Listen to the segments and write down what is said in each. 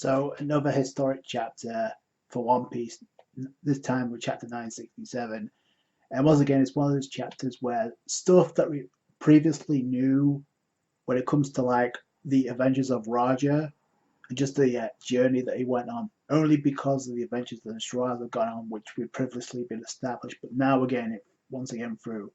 So another historic chapter for One Piece, this time with chapter 967. And once again, it's one of those chapters where stuff that we previously knew when it comes to like the adventures of Roger and just the journey that he went on, only because of the adventures that the Destroyers have gone on, which we've previously been established. But now again, once again through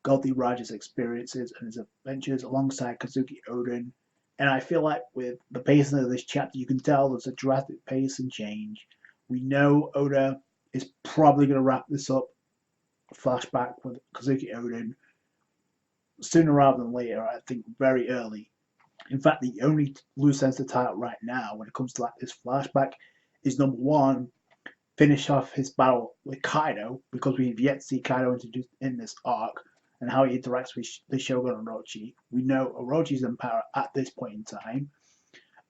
Goldie Roger's experiences and his adventures alongside Kazuki Odin. And I feel like with the pacing of this chapter, you can tell there's a drastic pace and change. We know Oda is probably going to wrap this up, flashback with Kazuki Odin, sooner rather than later. I think very early. In fact, the only loose ends to tie up right now when it comes to like this flashback is number one, finish off his battle with Kaido, because we've yet to see Kaido introduced in this arc and how he interacts with the Shogun Orochi. We know Orochi's in power at this point in time.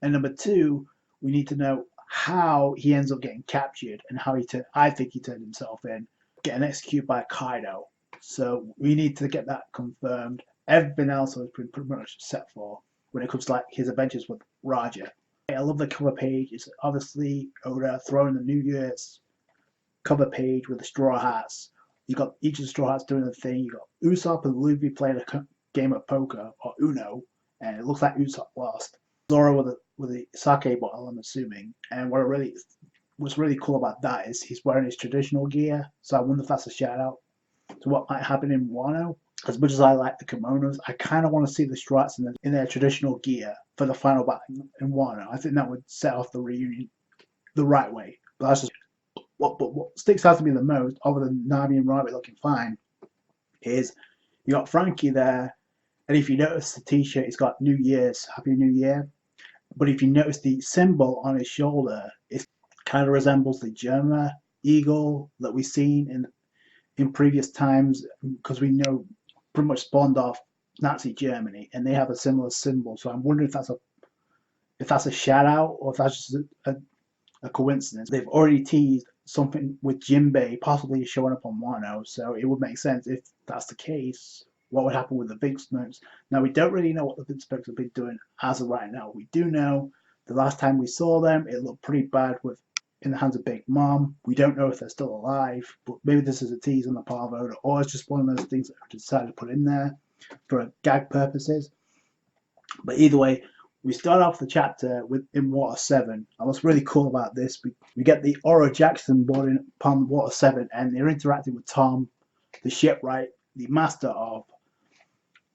And number two, we need to know how he ends up getting captured and how I think he turned himself in, getting executed by Kaido. So we need to get that confirmed. Everything else has been pretty much set for when it comes to like his adventures with Roger. I love the cover page. It's obviously Oda throwing the New Year's cover page with the straw hats. You got each of the straw hats doing the thing. You got Usopp and Luffy playing a game of poker or Uno, and it looks like Usopp lost. Zoro with a sake bottle, I'm assuming. And what's really cool about that is he's wearing his traditional gear. So I wonder if that's a shout out to what might happen in Wano. As much as I like the kimonos, I kind of want to see the straw hats in their traditional gear for the final battle in Wano. I think that would set off the reunion the right way. But that's just what sticks out to me the most, other than Nami and Rabbit looking fine, is you got Frankie there, and if you notice the T-shirt, it's got New Year's, Happy New Year. But if you notice the symbol on his shoulder, it kind of resembles the German eagle that we've seen in previous times, because we know pretty much spawned off Nazi Germany, and they have a similar symbol. So I'm wondering if that's a shout out or if that's just a coincidence. They've already teased something with Jinbei possibly showing up on Wano, so it would make sense if that's the case. What would happen with the Big Smokes? Now, we don't really know what the Big Smokes have been doing as of right now. We do know the last time we saw them, it looked pretty bad in the hands of Big Mom. We don't know if they're still alive, but maybe this is a tease on the part of Oda, or it's just one of those things that I decided to put in there for gag purposes. But either way, we start off the chapter in Water 7. And what's really cool about this, we get the Oro Jackson boarding upon Water 7, and they're interacting with Tom, the shipwright, the master of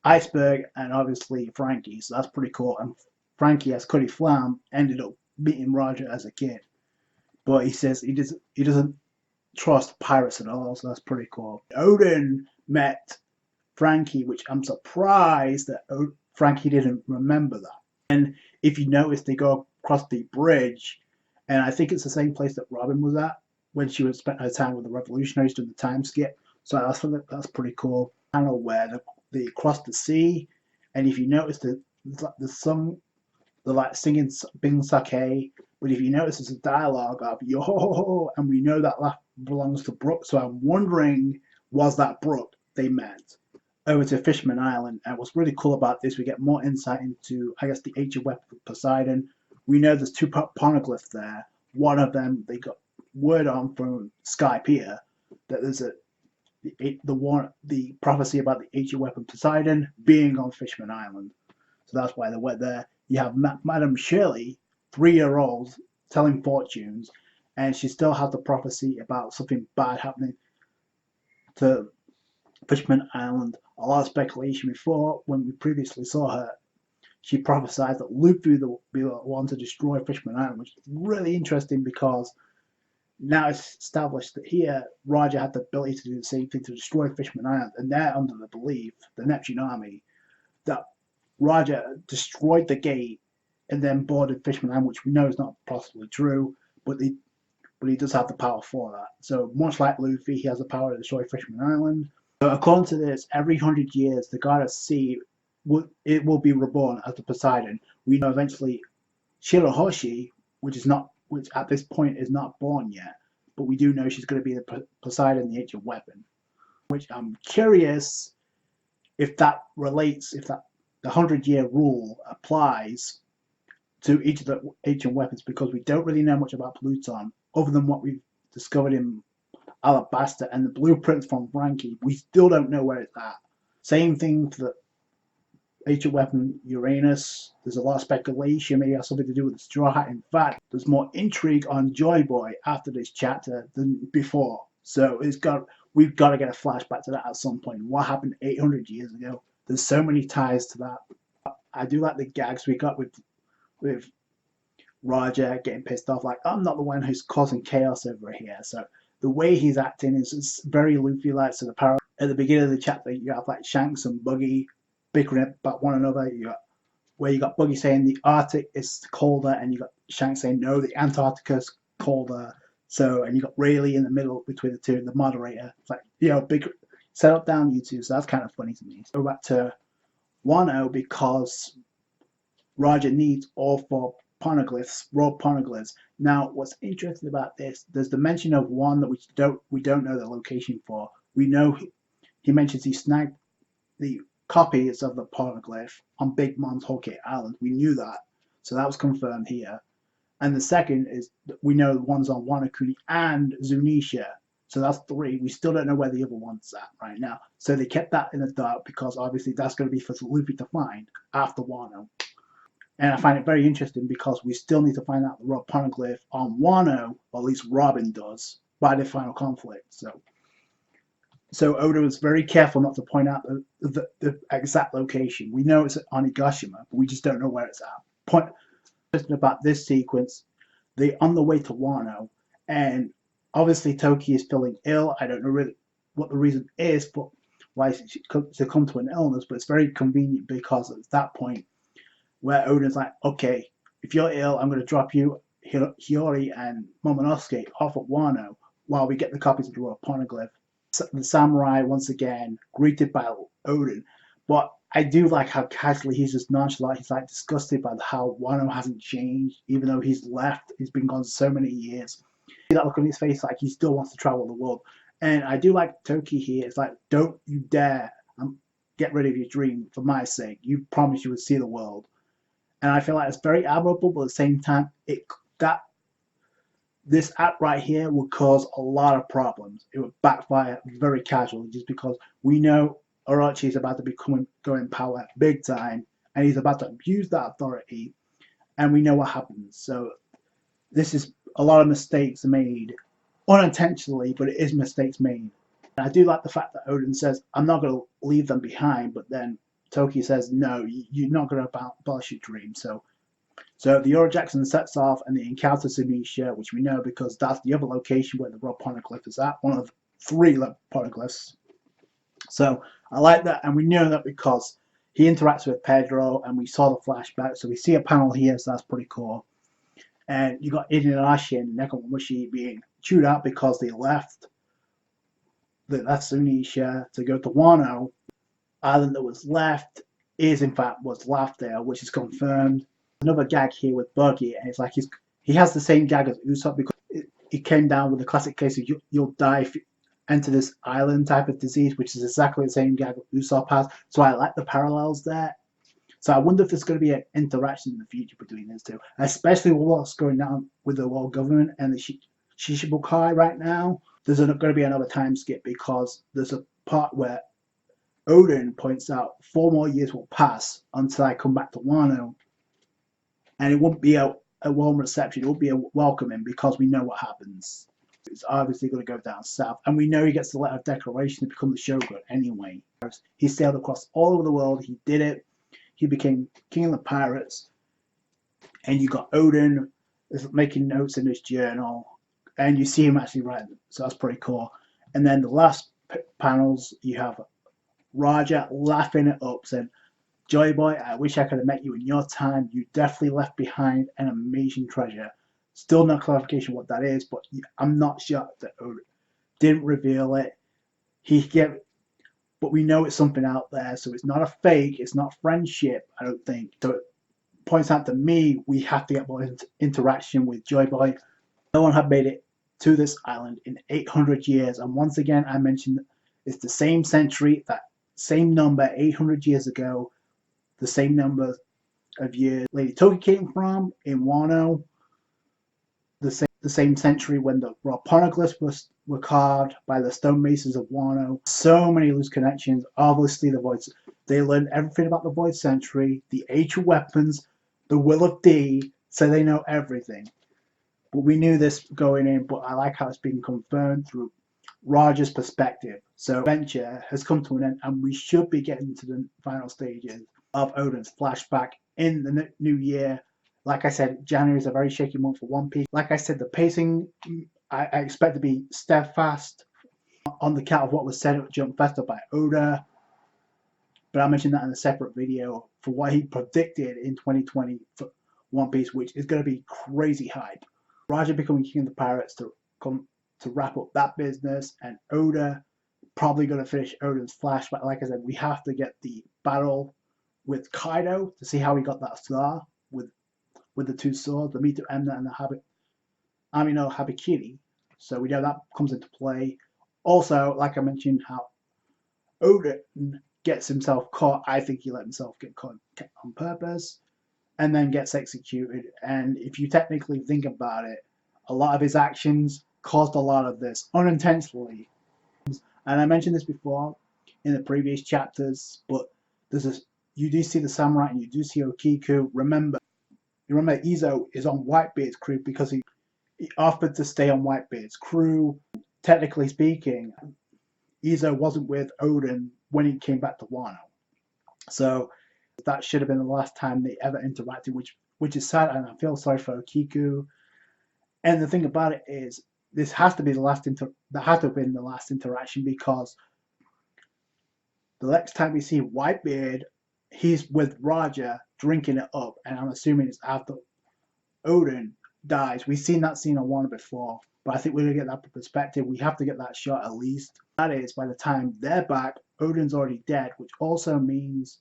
Iceberg, and obviously Frankie. So that's pretty cool. And Frankie, as Cuddy Flam, ended up meeting Roger as a kid. But he says he doesn't trust pirates at all, so that's pretty cool. Odin met Frankie, which I'm surprised that Frankie didn't remember that. And if you notice, they go across the bridge, and I think it's the same place that Robin was at when she was spent her time with the revolutionaries during the time skip. So that's pretty cool. I don't know where they cross the sea, and if you notice, they're like singing Bing Sake, but if you notice, it's a dialogue of yo ho ho ho, and we know that laugh belongs to Brooke. So I'm wondering, was that Brooke they met over to Fishman Island? And what's really cool about this, we get more insight into, I guess, the ancient weapon of Poseidon. We know there's two poneglyphs there. One of them, they got word on from Skype here that there's the prophecy about the ancient weapon Poseidon being on Fishman Island. So that's why they went there. You have Madame Shirley, 3-year-old, telling fortunes, and she still has the prophecy about something bad happening to Fishman Island. A lot of speculation before, when we previously saw her, she prophesied that Luffy will be the one to destroy Fishman Island, which is really interesting because now it's established that here Roger had the ability to do the same thing to destroy Fishman Island, and they're under the belief, the Neptune Army, that Roger destroyed the gate and then boarded Fishman Island, which we know is not possibly true, but he does have the power for that. So much like Luffy, he has the power to destroy Fishman Island. So according to this, every 100 years, the god of sea will be reborn as the Poseidon. We know eventually Shirahoshi, which at this point is not born yet, but we do know she's going to be the Poseidon, the ancient weapon. Which I'm curious if that relates, if that the 100-year rule applies to each of the ancient weapons because we don't really know much about Pluton other than what we've discovered in Alabasta and the blueprints from Frankie. We still don't know where it's at. Same thing for the ancient weapon Uranus. There's a lot of speculation, maybe it has something to do with the Straw Hat. In fact, there's more intrigue on Joy Boy after this chapter than before. So we've got to get a flashback to that at some point. What happened 800 years ago? There's so many ties to that. I do like the gags we got with Roger getting pissed off, like, I'm not the one who's causing chaos over here. So the way he's acting is very Luffy-like. So the parallel at the beginning of the chapter, you have like Shanks and Buggy bickering about one another. You got Buggy saying the Arctic is colder, and you got Shanks saying no, the Antarctica's colder. So, and you got Rayleigh in the middle between the two, the moderator. It's like, big set up down you two. So that's kind of funny to me. So go back to Wano because Roger needs all 4 poneglyphs, raw poneglyphs. Now, what's interesting about this, there's the mention of one that we don't know the location for. We know he mentions he snagged the copies of the poneglyph on Big Mom's Whole Cake Island. We knew that, so that was confirmed here. And the second is we know the one's on Wano Kuni and Zunisha. So that's 3. We still don't know where the other one's at right now. So they kept that in the dark because obviously that's going to be for Luffy to find after Wano. And I find it very interesting because we still need to find out the raw poneglyph on Wano, or at least Robin does, by the final conflict. So Oda was very careful not to point out the exact location. We know it's on Higashima, but we just don't know where it's at. About this sequence, they're on the way to Wano, and obviously Toki is feeling ill. I don't know really what the reason is, but why she succumbed to an illness, but it's very convenient because at that point where Oda's like, okay, if you're ill, I'm going to drop you, Hiyori and Momonosuke off at Wano while we get the copies of the raw poneglyph. The samurai, once again, greeted by Odin. But I do like how casually he's just nonchalant. He's like disgusted by how Wano hasn't changed, even though he's left. He's been gone so many years. That look on his face, like he still wants to travel the world. And I do like Toki here. It's like, don't you dare get rid of your dream for my sake. You promised you would see the world. And I feel like it's very admirable, but at the same time, this act right here would cause a lot of problems. It would backfire very casually just because we know Orochi is about to go in power big time, and he's about to abuse that authority, and we know what happens. So this is a lot of mistakes made, unintentionally, but it is mistakes made. And I do like the fact that Odin says, I'm not going to leave them behind, but then Toki says, no, you're not going to abolish your dream. So the Oro Jackson sets off, and they encounter Zunisha, which we know because that's the other location where the raw poneglyph is at, one of 3 poneglyphs. So I like that, and we know that because he interacts with Pedro, and we saw the flashback, so we see a panel here, so that's pretty cool. And you got Inuyasha and Nekomamushi being chewed out because they left. That's Zunisha to go to Wano. Island that was left in fact was Laughdale, which is confirmed. Another gag here with Buggy, and it's like he has the same gag as Usopp because it came down with the classic case of you'll die if you enter this island type of disease, which is exactly the same gag Usopp has. So I like the parallels there. So I wonder if there's going to be an interaction in the future between those two, especially with what's going on with the world government and the Shichibukai right now. There's going to be another time skip because there's a part where Odin points out 4 more years will pass until I come back to Wano, and it won't be a warm reception. It won't be a welcoming because we know what happens. It's obviously going to go down south, and we know he gets the letter of declaration to become the Shogun anyway. He sailed across all over the world. He did it. He became king of the pirates, and you got Odin making notes in his journal, and you see him actually writing. So that's pretty cool. And then the last panels, you have Roger laughing it up, saying, Joy Boy, I wish I could have met you in your time. You definitely left behind an amazing treasure. Still no clarification what that is, but I'm not shocked that Odin didn't reveal it. But we know it's something out there, so it's not a fake, it's not friendship, I don't think. So it points out to me we have to get more interaction with Joy Boy. No one had made it to this island in 800 years, and once again I mentioned it's the same century, that same number 800 years ago, the same number of years Lady Toki came from in Wano, the same century when the raw poneglyphs were carved by the stonemasons of Wano. So many loose connections. Obviously, they learned everything about the Void Century, the age of weapons, the will of D, so they know everything. But we knew this going in, but I like how it's been confirmed through Roger's perspective. So adventure has come to an end, and we should be getting to the final stages of Oden's flashback in the new year. Like I said, January is a very shaky month for One Piece. Like I said, the pacing I expect to be steadfast on the count of what was said at Jump Festival by Oda. But I mentioned that in a separate video for what he predicted in 2020 for One Piece, which is going to be crazy hype. Roger becoming king of the pirates to wrap up that business, and Oda probably going to finish Oden's flashback. Like I said, we have to get the battle with Kaido to see how he got that scar with the two swords, the Mito Emna and the Amino Habikiri. So we know that comes into play. Also, like I mentioned, how Oden gets himself caught. I think he let himself get caught on purpose and then gets executed. And if you technically think about it, a lot of his actions caused a lot of this unintentionally. And I mentioned this before in the previous chapters, but you do see the samurai and you do see Okiku. Remember Izo is on Whitebeard's crew because he offered to stay on Whitebeard's crew. Technically speaking, Izo wasn't with Oden when he came back to Wano. So that should have been the last time they ever interacted, which is sad, and I feel sorry for Okiku. And the thing about it is, this has to be the last that has to have been the last interaction, because the next time we see Whitebeard, he's with Roger drinking it up, and I'm assuming it's after Oden dies. We've seen that scene on Wano before, but I think we're gonna get that perspective. We have to get that shot at least. That is, by the time they're back, Oden's already dead, which also means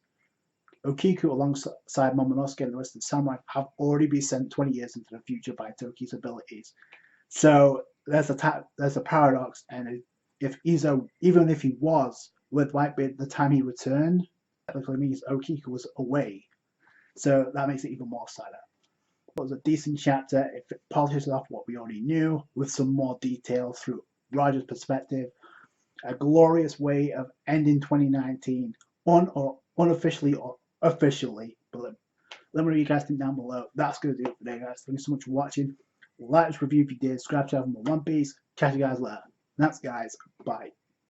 Okiku alongside Momonosuke and the rest of the samurai have already been sent 20 years into the future by Toki's abilities. So there's a paradox, and if Izo, even if he was with Whitebeard the time he returned, technically means Okiku was away. So that makes it even more sadder. It was a decent chapter. It polishes off what we already knew with some more detail through Roger's perspective. A glorious way of ending 2019 unofficially or officially. But let me know what you guys think down below. That's going to do it for today, guys. Thank you so much for watching. Like this review if you did. Subscribe to the channel for more One Piece. Catch you guys later. That's guys. Bye.